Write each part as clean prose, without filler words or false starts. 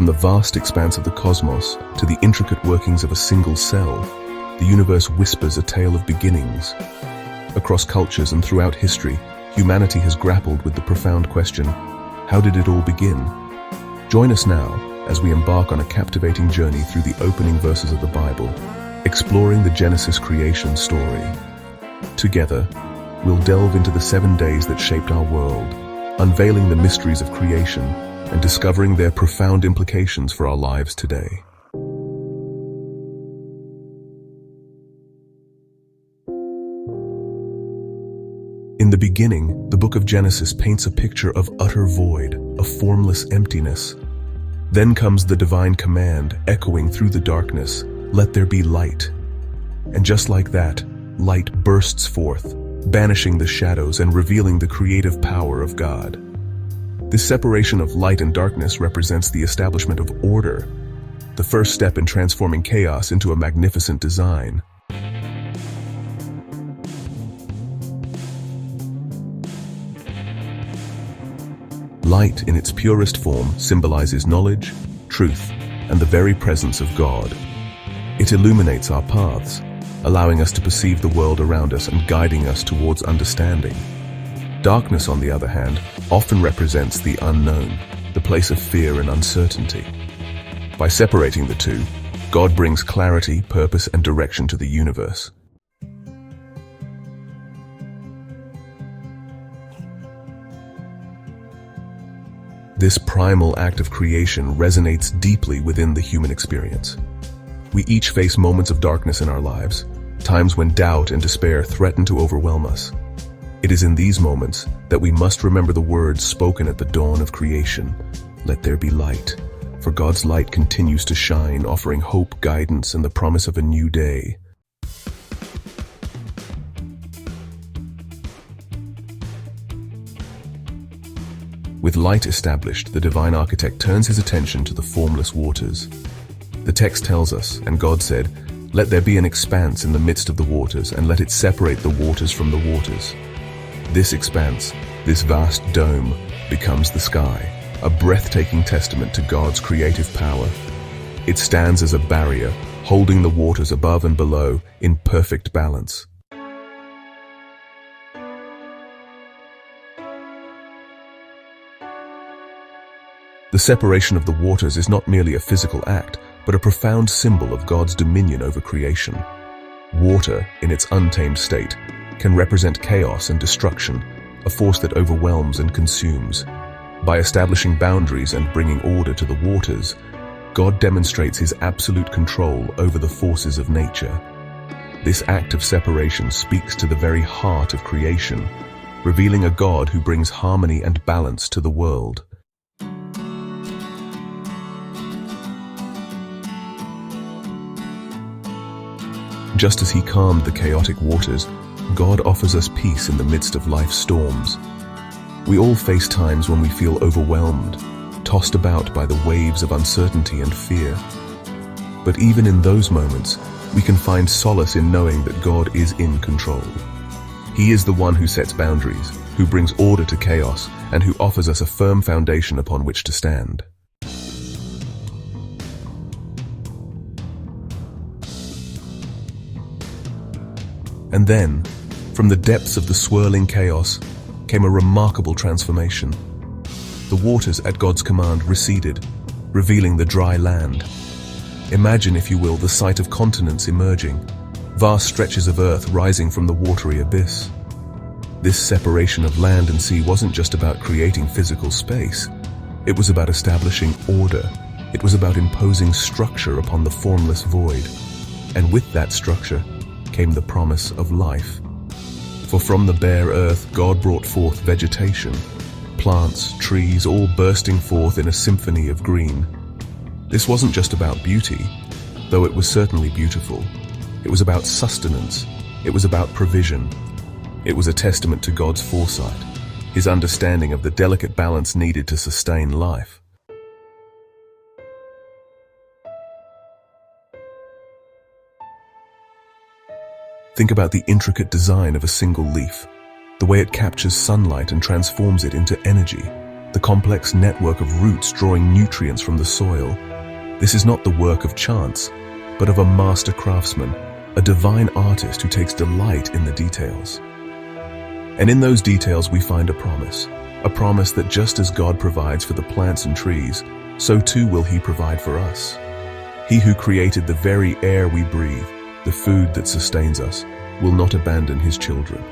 From the vast expanse of the cosmos to the intricate workings of a single cell, the universe whispers a tale of beginnings. Across cultures and throughout history, humanity has grappled with the profound question, how did it all begin? Join us now as we embark on a captivating journey through the opening verses of the Bible, exploring the Genesis creation story. Together, we'll delve into the 7 days that shaped our world, unveiling the mysteries of creation and discovering their profound implications for our lives today. In the beginning, the book of Genesis paints a picture of utter void, a formless emptiness. Then comes the divine command, echoing through the darkness, "Let there be light." And just like that, light bursts forth, banishing the shadows and revealing the creative power of God. This separation of light and darkness represents the establishment of order, the first step in transforming chaos into a magnificent design. Light, in its purest form, symbolizes knowledge, truth, and the very presence of God. It illuminates our paths, allowing us to perceive the world around us and guiding us towards understanding. Darkness, on the other hand, often represents the unknown, the place of fear and uncertainty. By separating the two, God brings clarity, purpose, and direction to the universe. This primal act of creation resonates deeply within the human experience. We each face moments of darkness in our lives, times when doubt and despair threaten to overwhelm us. It is in these moments that we must remember the words spoken at the dawn of creation, "Let there be light," for God's light continues to shine, offering hope, guidance, and the promise of a new day. With light established, the divine architect turns his attention to the formless waters. The text tells us, and God said, "Let there be an expanse in the midst of the waters, and let it separate the waters from the waters." This expanse, this vast dome, becomes the sky, a breathtaking testament to God's creative power. It stands as a barrier, holding the waters above and below in perfect balance. The separation of the waters is not merely a physical act, but a profound symbol of God's dominion over creation. Water, in its untamed state, can represent chaos and destruction, a force that overwhelms and consumes. By establishing boundaries and bringing order to the waters, God demonstrates his absolute control over the forces of nature. This act of separation speaks to the very heart of creation, revealing a God who brings harmony and balance to the world. Just as he calmed the chaotic waters, God offers us peace in the midst of life's storms. We all face times when we feel overwhelmed, tossed about by the waves of uncertainty and fear. But even in those moments, we can find solace in knowing that God is in control. He is the one who sets boundaries, who brings order to chaos, and who offers us a firm foundation upon which to stand. And then, from the depths of the swirling chaos, came a remarkable transformation. The waters at God's command receded, revealing the dry land. Imagine, if you will, the sight of continents emerging, vast stretches of earth rising from the watery abyss. This separation of land and sea wasn't just about creating physical space. It was about establishing order. It was about imposing structure upon the formless void. And with that structure came the promise of life. For from the bare earth, God brought forth vegetation, plants, trees, all bursting forth in a symphony of green. This wasn't just about beauty, though it was certainly beautiful. It was about sustenance. It was about provision. It was a testament to God's foresight, his understanding of the delicate balance needed to sustain life. Think about the intricate design of a single leaf, the way it captures sunlight and transforms it into energy. the complex network of roots drawing nutrients from the soil. This is not the work of chance, but of a master craftsman, a divine artist who takes delight in the details. And in those details we find a promise that just as God provides for the plants and trees, so too will He provide for us. He who created the very air we breathe, the food that sustains us, will not abandon His children.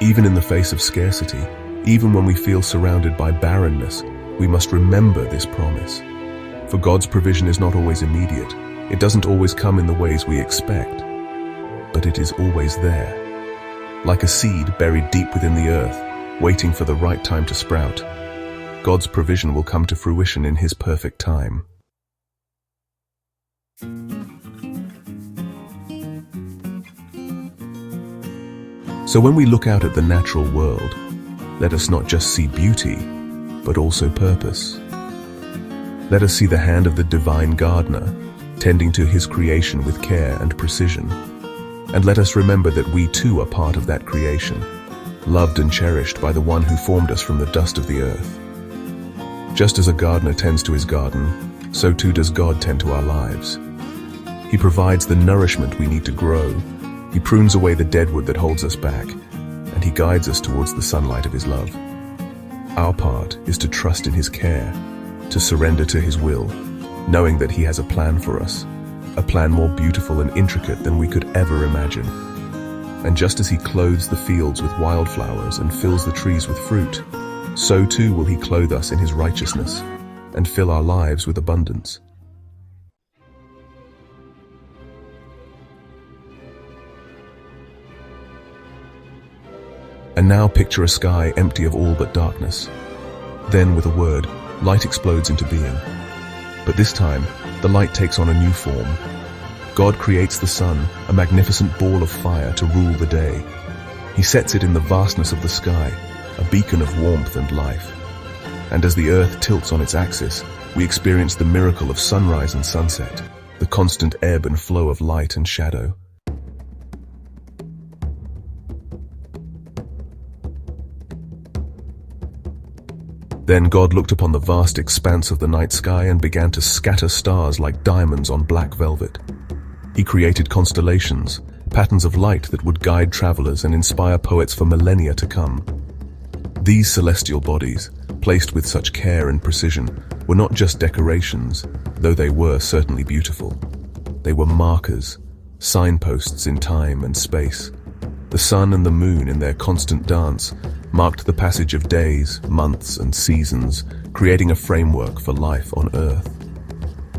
Even in the face of scarcity, even when we feel surrounded by barrenness, we must remember this promise. For God's provision is not always immediate. It doesn't always come in the ways we expect, but it is always there. Like a seed buried deep within the earth, waiting for the right time to sprout, God's provision will come to fruition in His perfect time. So when we look out at the natural world, let us not just see beauty, but also purpose. Let us see the hand of the divine gardener, tending to His creation with care and precision. And let us remember that we too are part of that creation, loved and cherished by the one who formed us from the dust of the earth. Just as a gardener tends to his garden, so too does God tend to our lives. He provides the nourishment we need to grow. He prunes away the dead wood that holds us back, and He guides us towards the sunlight of His love. Our part is to trust in His care, to surrender to His will, knowing that He has a plan for us, a plan more beautiful and intricate than we could ever imagine. And just as He clothes the fields with wildflowers and fills the trees with fruit, so too will He clothe us in His righteousness and fill our lives with abundance. And now picture a sky empty of all but darkness. Then, with a word, light explodes into being. But this time, the light takes on a new form. God creates the sun, a magnificent ball of fire to rule the day. He sets it in the vastness of the sky, a beacon of warmth and life. And as the earth tilts on its axis, we experience the miracle of sunrise and sunset, the constant ebb and flow of light and shadow. Then God looked upon the vast expanse of the night sky and began to scatter stars like diamonds on black velvet. He created constellations, patterns of light that would guide travelers and inspire poets for millennia to come. These celestial bodies, placed with such care and precision, were not just decorations, though they were certainly beautiful. They were markers, signposts in time and space. The sun and the moon in their constant dance marked the passage of days, months, and seasons, creating a framework for life on Earth.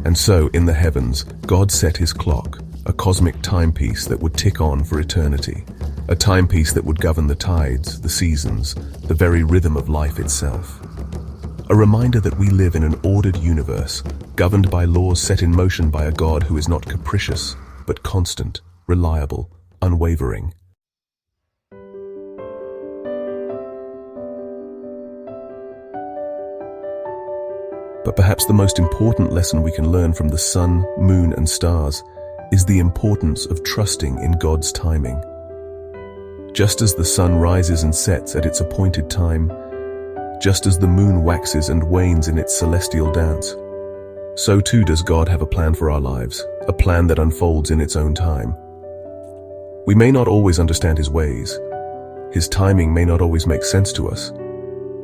And so, in the heavens, God set His clock, a cosmic timepiece that would tick on for eternity, a timepiece that would govern the tides, the seasons, the very rhythm of life itself. A reminder that we live in an ordered universe, governed by laws set in motion by a God who is not capricious, but constant, reliable, unwavering. But perhaps the most important lesson we can learn from the sun, moon, and stars is the importance of trusting in God's timing. Just as the sun rises and sets at its appointed time, just as the moon waxes and wanes in its celestial dance, so too does God have a plan for our lives, a plan that unfolds in its own time. We may not always understand His ways. His timing may not always make sense to us,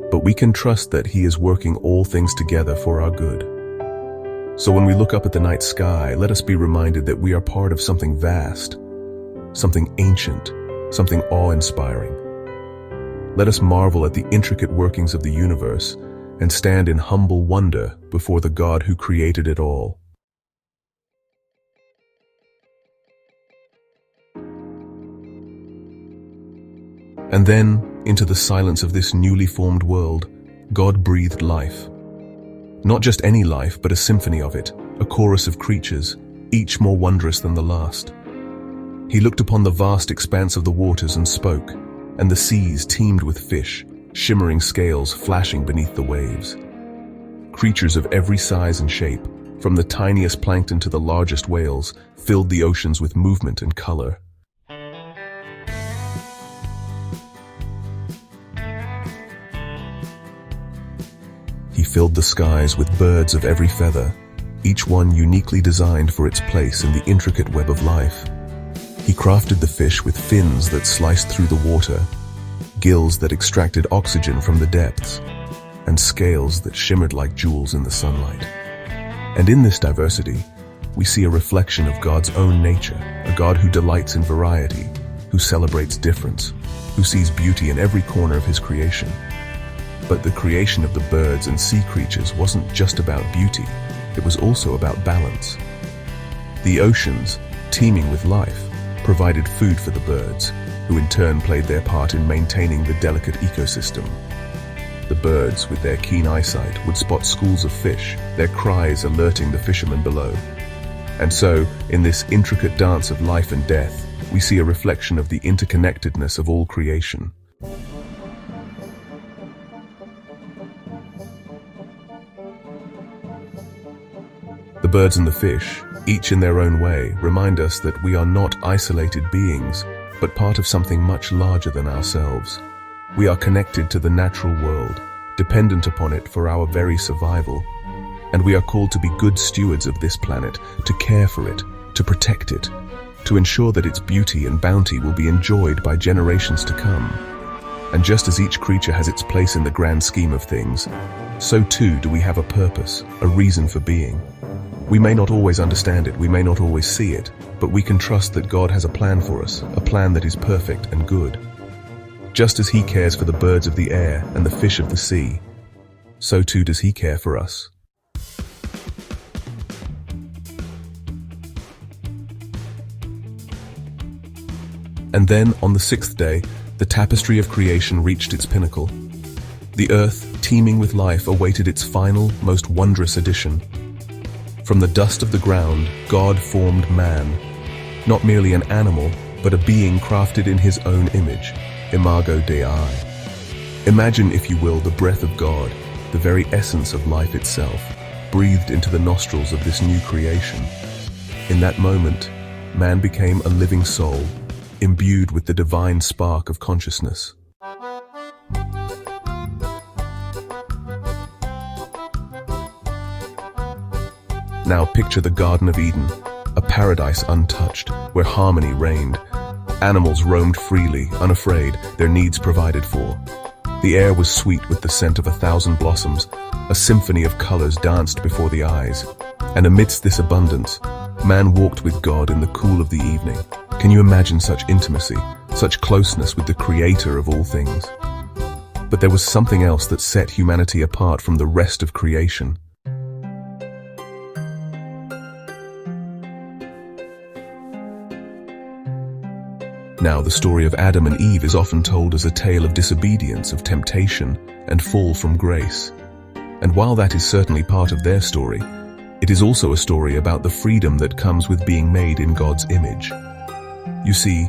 but we can trust that He is working all things together for our good. So when we look up at the night sky, let us be reminded that we are part of something vast, something ancient, something awe-inspiring. Let us marvel at the intricate workings of the universe and stand in humble wonder before the God who created it all. And then, into the silence of this newly formed world, God breathed life. Not just any life, but a symphony of it, a chorus of creatures, each more wondrous than the last. He looked upon the vast expanse of the waters and spoke, and the seas teemed with fish, shimmering scales flashing beneath the waves. Creatures of every size and shape, from the tiniest plankton to the largest whales, filled the oceans with movement and color. filled the skies with birds of every feather, each one uniquely designed for its place in the intricate web of life. He crafted the fish with fins that sliced through the water, gills that extracted oxygen from the depths, and scales that shimmered like jewels in the sunlight. And in this diversity, we see a reflection of God's own nature, a God who delights in variety, who celebrates difference, who sees beauty in every corner of his creation. But the creation of the birds and sea creatures wasn't just about beauty, it was also about balance. The oceans, teeming with life, provided food for the birds, who in turn played their part in maintaining the delicate ecosystem. The birds, with their keen eyesight, would spot schools of fish, their cries alerting the fishermen below. And so, in this intricate dance of life and death, we see a reflection of the interconnectedness of all creation. The birds and the fish, each in their own way, remind us that we are not isolated beings, but part of something much larger than ourselves. We are connected to the natural world, dependent upon it for our very survival. And we are called to be good stewards of this planet, to care for it, to protect it, to ensure that its beauty and bounty will be enjoyed by generations to come. And just as each creature has its place in the grand scheme of things, so too do we have a purpose, a reason for being. We may not always understand it, we may not always see it, but we can trust that God has a plan for us, a plan that is perfect and good. Just as he cares for the birds of the air and the fish of the sea, so too does he care for us. And then, on the sixth day, the tapestry of creation reached its pinnacle. The earth, teeming with life, awaited its final, most wondrous edition. From the dust of the ground, God formed man, not merely an animal, but a being crafted in his own image, imago Dei. Imagine, if you will, the breath of God, the very essence of life itself, breathed into the nostrils of this new creation. In that moment, man became a living soul, imbued with the divine spark of consciousness. Now picture the Garden of Eden, a paradise untouched, where harmony reigned. Animals roamed freely, unafraid, their needs provided for. The air was sweet with the scent of 1,000 blossoms, a symphony of colors danced before the eyes. And amidst this abundance, man walked with God in the cool of the evening. Can you imagine such intimacy, such closeness with the Creator of all things? But there was something else that set humanity apart from the rest of creation. Now, the story of Adam and Eve is often told as a tale of disobedience, of temptation, and fall from grace. And while that is certainly part of their story, it is also a story about the freedom that comes with being made in God's image. You see,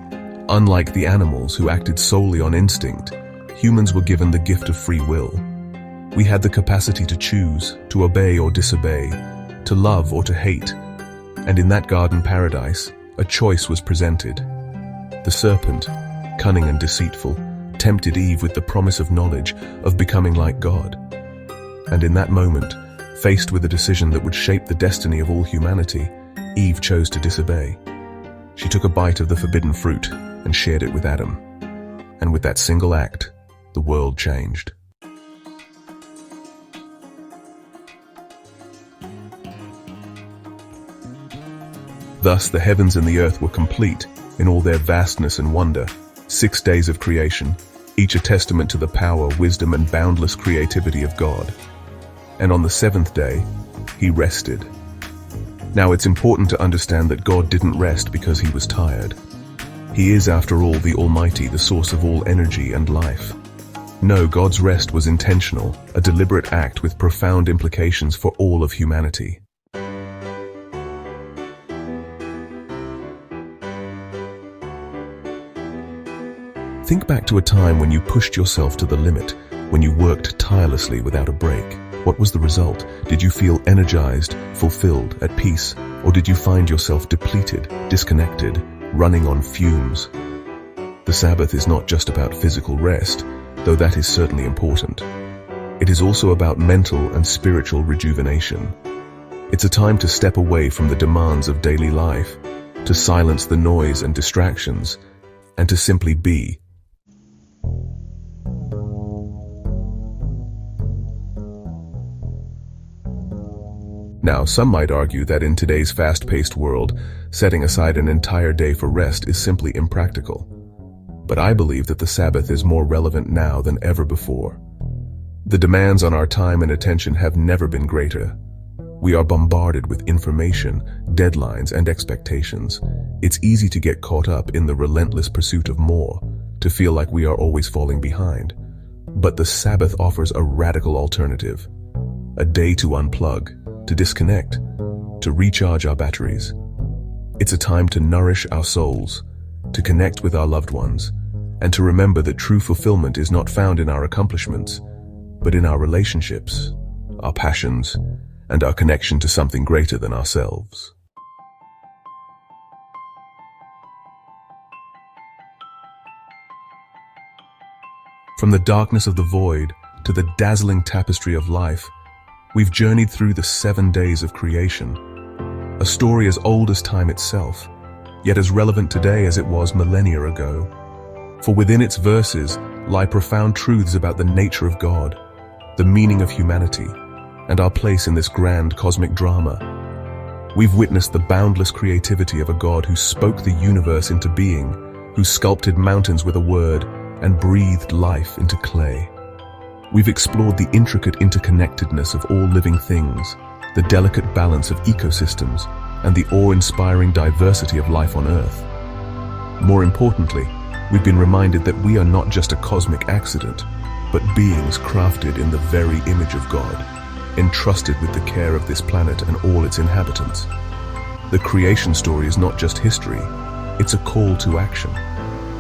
unlike the animals who acted solely on instinct, humans were given the gift of free will. We had the capacity to choose, to obey or disobey, to love or to hate. And in that garden paradise, a choice was presented. The serpent, cunning and deceitful, tempted Eve with the promise of knowledge, of becoming like God. And in that moment, faced with a decision that would shape the destiny of all humanity, Eve chose to disobey. She took a bite of the forbidden fruit and shared it with Adam. And with that single act, the world changed. Thus the heavens and the earth were complete in all their vastness and wonder. 6 days of creation, each a testament to the power, wisdom, and boundless creativity of God. And on the seventh day, he rested. Now it's important to understand that God didn't rest because he was tired. He is, after all, the Almighty, the source of all energy and life. No, God's rest was intentional, a deliberate act with profound implications for all of humanity. Think back to a time when you pushed yourself to the limit, when you worked tirelessly without a break. What was the result? Did you feel energized, fulfilled, at peace, or did you find yourself depleted, disconnected, running on fumes? The Sabbath is not just about physical rest, though that is certainly important. It is also about mental and spiritual rejuvenation. It's a time to step away from the demands of daily life, to silence the noise and distractions, and to simply be. Now, some might argue that in today's fast-paced world, setting aside an entire day for rest is simply impractical. But I believe that the Sabbath is more relevant now than ever before. The demands on our time and attention have never been greater. We are bombarded with information, deadlines, and expectations. It's easy to get caught up in the relentless pursuit of more, to feel like we are always falling behind. But the Sabbath offers a radical alternative. A day to unplug, to disconnect, to recharge our batteries. It's a time to nourish our souls, to connect with our loved ones, and to remember that true fulfillment is not found in our accomplishments, but in our relationships, our passions, and our connection to something greater than ourselves. From the darkness of the void to the dazzling tapestry of life, we've journeyed through the 7 days of creation, a story as old as time itself, yet as relevant today as it was millennia ago. For within its verses lie profound truths about the nature of God, the meaning of humanity, and our place in this grand cosmic drama. We've witnessed the boundless creativity of a God who spoke the universe into being, who sculpted mountains with a word and breathed life into clay. We've explored the intricate interconnectedness of all living things, the delicate balance of ecosystems, and the awe-inspiring diversity of life on Earth. More importantly, we've been reminded that we are not just a cosmic accident, but beings crafted in the very image of God, entrusted with the care of this planet and all its inhabitants. The creation story is not just history, it's a call to action,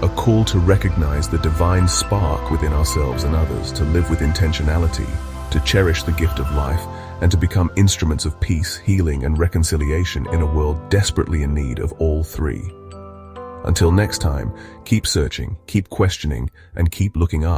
a call to recognize the divine spark within ourselves and others, to live with intentionality, to cherish the gift of life, and to become instruments of peace, healing, and reconciliation in a world desperately in need of all three. Until next time, keep searching, keep questioning, and keep looking up.